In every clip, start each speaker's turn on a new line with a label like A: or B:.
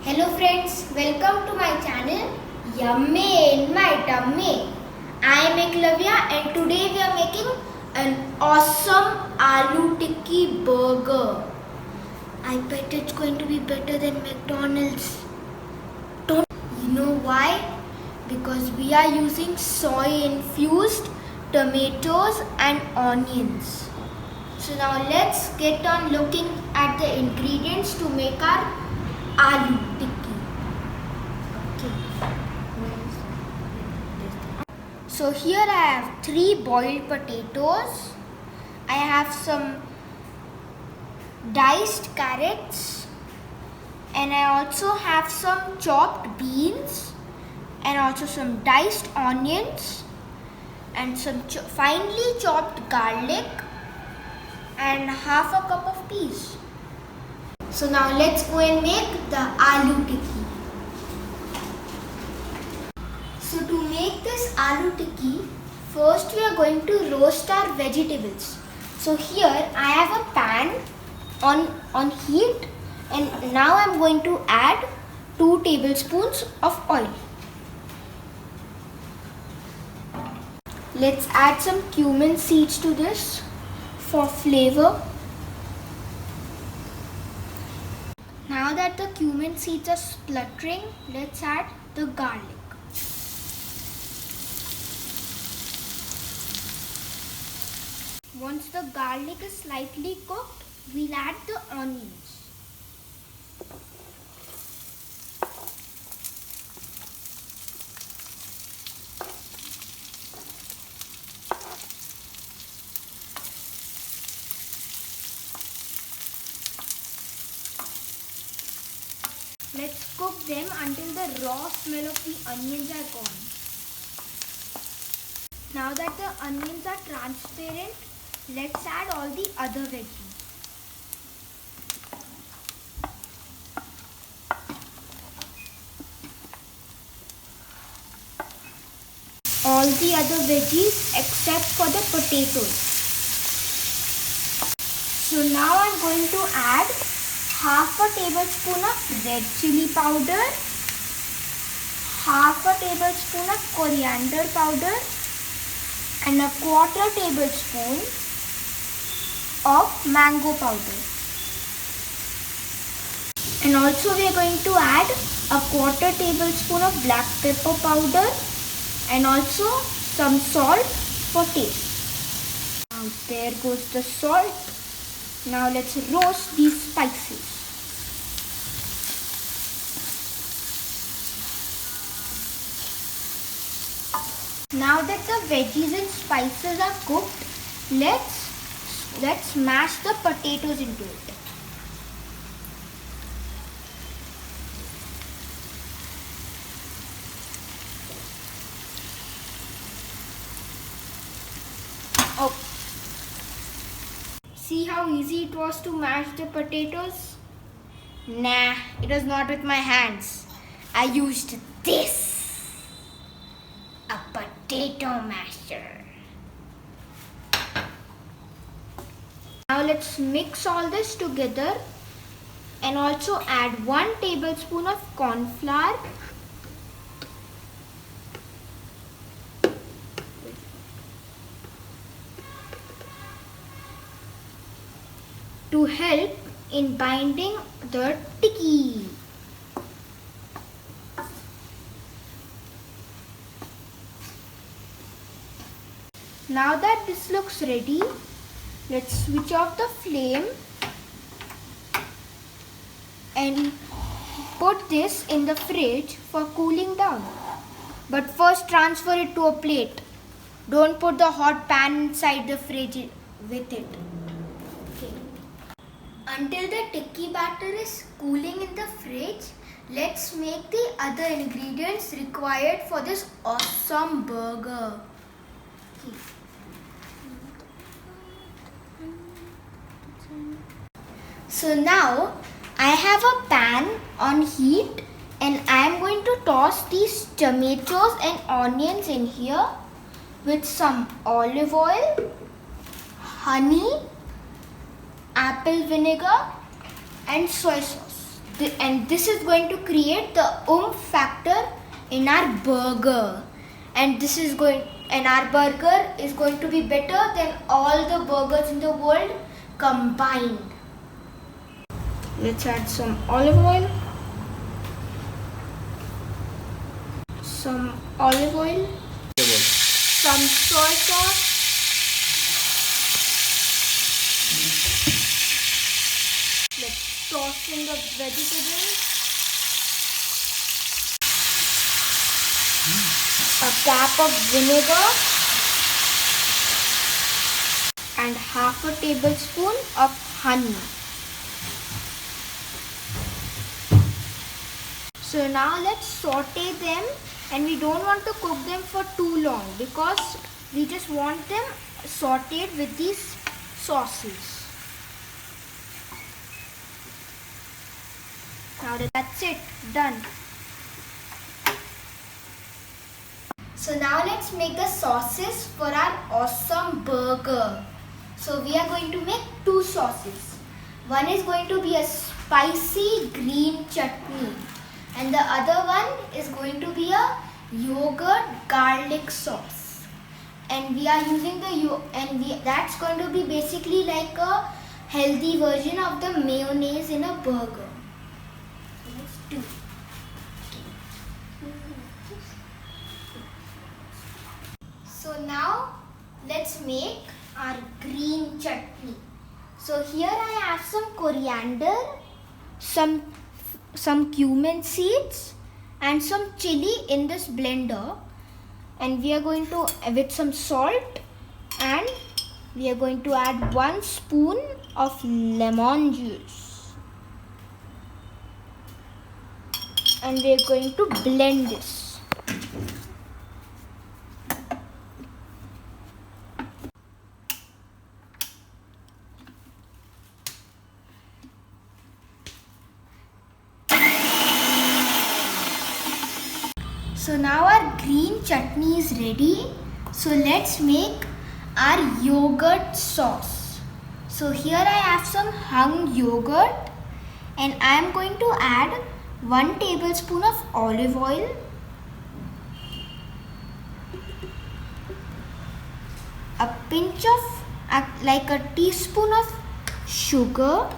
A: Hello friends, welcome to my channel Yummy in my tummy. I am Eklavya and today we are making an awesome aloo tikki burger. I bet it's going to be better than McDonald's. Don't you know why? Because we are using soy infused tomatoes and onions. So now let's get on looking at the ingredients to make our aloo tikki. So here I have 3 boiled potatoes. I have some diced carrots and I also have some chopped beans and also some diced onions and some finely chopped garlic and half a cup of peas. So now let's go and make the aloo tikki. So to make this aloo tikki, first we are going to roast our vegetables. So here I have a pan on heat and now I am going to add 2 tablespoons of oil. Let's add some cumin seeds to this for flavor. Now that the cumin seeds are spluttering, let's add the garlic. Once the garlic is slightly cooked, we'll add the onions. Let's cook them until the raw smell of the onions are gone. Now that the onions are transparent, let's add all the other veggies. All the other veggies except for the potatoes. So now I'm going to add half a tablespoon of red chili powder, half a tablespoon of coriander powder and a quarter tablespoon of mango powder. And also we are going to add a quarter tablespoon of black pepper powder and also some salt for taste. Now there goes the salt. Now let's roast these spices. Now that the veggies and spices are cooked, let's mash the potatoes into it. Oh. See how easy it was to mash the potatoes? Nah, it was not with my hands. I used this. A potato masher. Now let's mix all this together and also add 1 tablespoon of corn flour, to help in binding the tikki. Now that this looks ready, let's switch off the flame and put this in the fridge for cooling down. But first transfer it to a plate. Don't put the hot pan inside the fridge with it. Okay. Until the tikki batter is cooling in the fridge, let's make the other ingredients required for this awesome burger. Okay. So now I have a pan on heat and I am going to toss these tomatoes and onions in here with some olive oil, honey, apple vinegar and soy sauce. and this is going to create the oomph factor in our burger, and our burger is going to be better than all the burgers in the world combined. Let's add some olive oil, some soy sauce, let's toss in the vegetables, a cap of vinegar, and half a tablespoon of honey. So now let's saute them, and we don't want to cook them for too long because we just want them sauteed with these sauces. Now that's it, done. So now let's make the sauces for our awesome burger. So we are going to make two sauces. One is going to be a spicy green chutney, and the other one is going to be a yogurt garlic sauce. And we are using that's going to be basically like a healthy version of the mayonnaise in a burger. Let's do. So now let's make our green chutney. So here I have some coriander, some cumin seeds, and some chili in this blender, and we are going to with some salt, and we are going to add 1 spoon of lemon juice, and we are going to blend this. So now our green chutney is ready. So let's make our yogurt sauce. So here I have some hung yogurt, and I am going to add 1 tablespoon of olive oil, a pinch of like a teaspoon of sugar,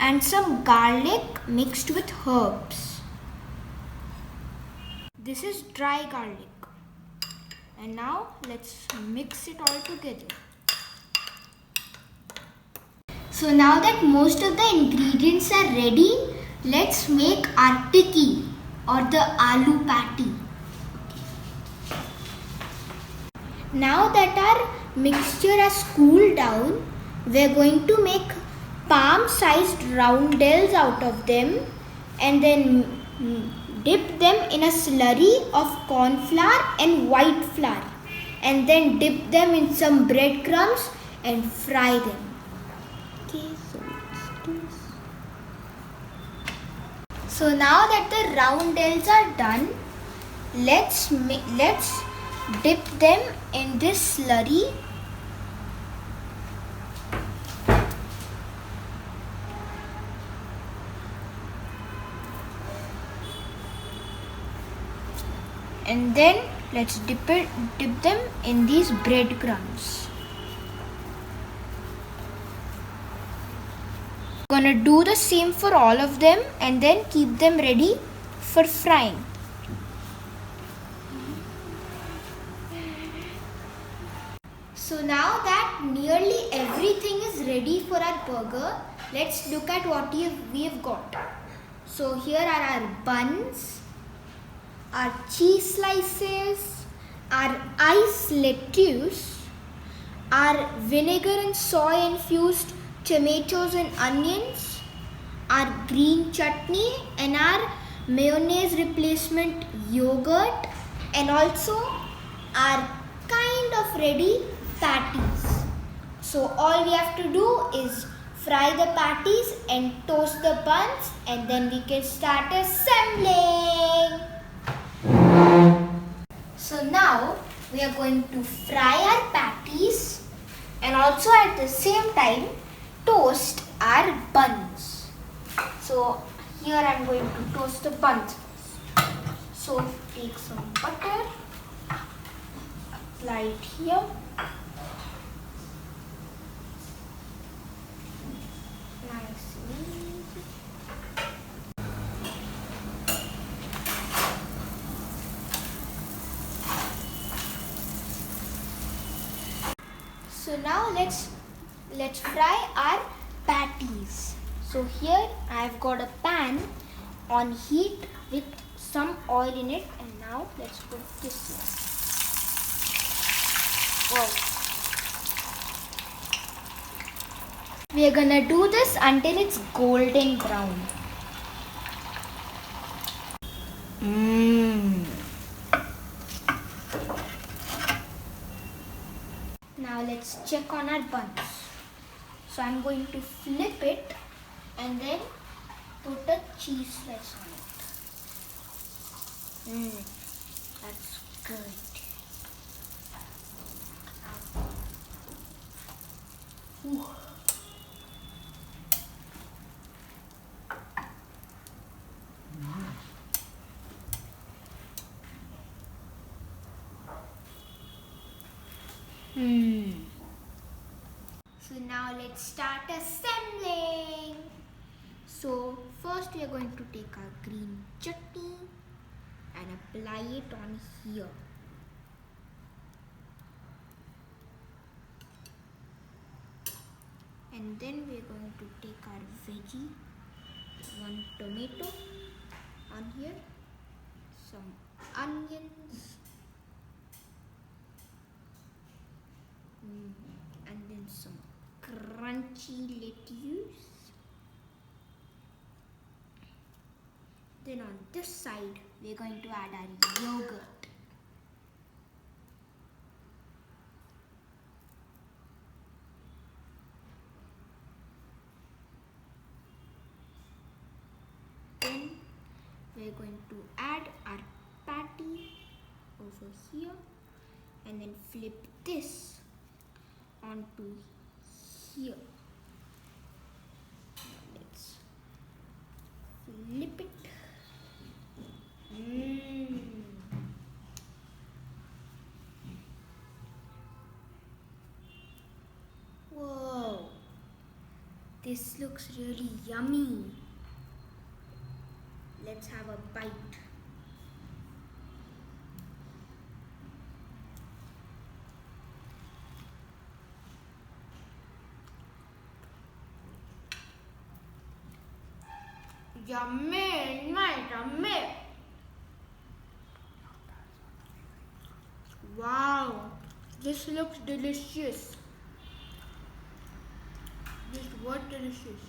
A: and some garlic mixed with herbs. This is dry garlic. And now let's mix it all together. So now that most of the ingredients are ready, let's make our tikki or the aloo patty. Now that our mixture has cooled down, we're going to make palm-sized roundels out of them, and then dip them in a slurry of corn flour and white flour, and then dip them in some breadcrumbs and fry them. Okay, so let's do this. So now that the roundels are done, let's dip them in this slurry. And then let's dip them in these breadcrumbs. Gonna do the same for all of them, and then keep them ready for frying. So now that nearly everything is ready for our burger, let's look at what we have got. So here are our buns, our cheese slices, our iced lettuce, our vinegar and soy infused tomatoes and onions, our green chutney, and our mayonnaise replacement yogurt, and also our kind of ready patties. So all we have to do is fry the patties and toast the buns, and then we can start assembling. So now we are going to fry our patties and also at the same time toast our buns. So here I am going to toast the buns first. So take some butter, apply it here. Nice and easy. So now let's fry our patties. So here I have got a pan on heat with some oil in it, and now let's put this here. Wow. We are gonna do this until it's golden brown. Now let's check on our buns. So I'm going to flip it and then put a cheese slice on it. That's good. Ooh. So now let's start assembling. So first we are going to take our green chutney and apply it on here. And then we are going to take our veggie, one tomato on here, some onions, and then some crunchy lettuce. Then on this side we are going to add our yogurt. Then we are going to add our patty over here and then flip this onto here. Now let's flip it. Whoa, this looks really yummy. Let's have a bite. Yummy, yummy. Wow, this looks delicious. This was delicious.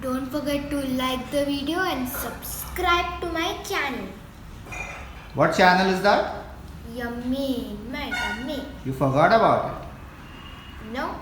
A: Don't forget to like the video and subscribe to my channel.
B: What channel is that?
A: Yummy, yummy.
B: You forgot about it.
A: No.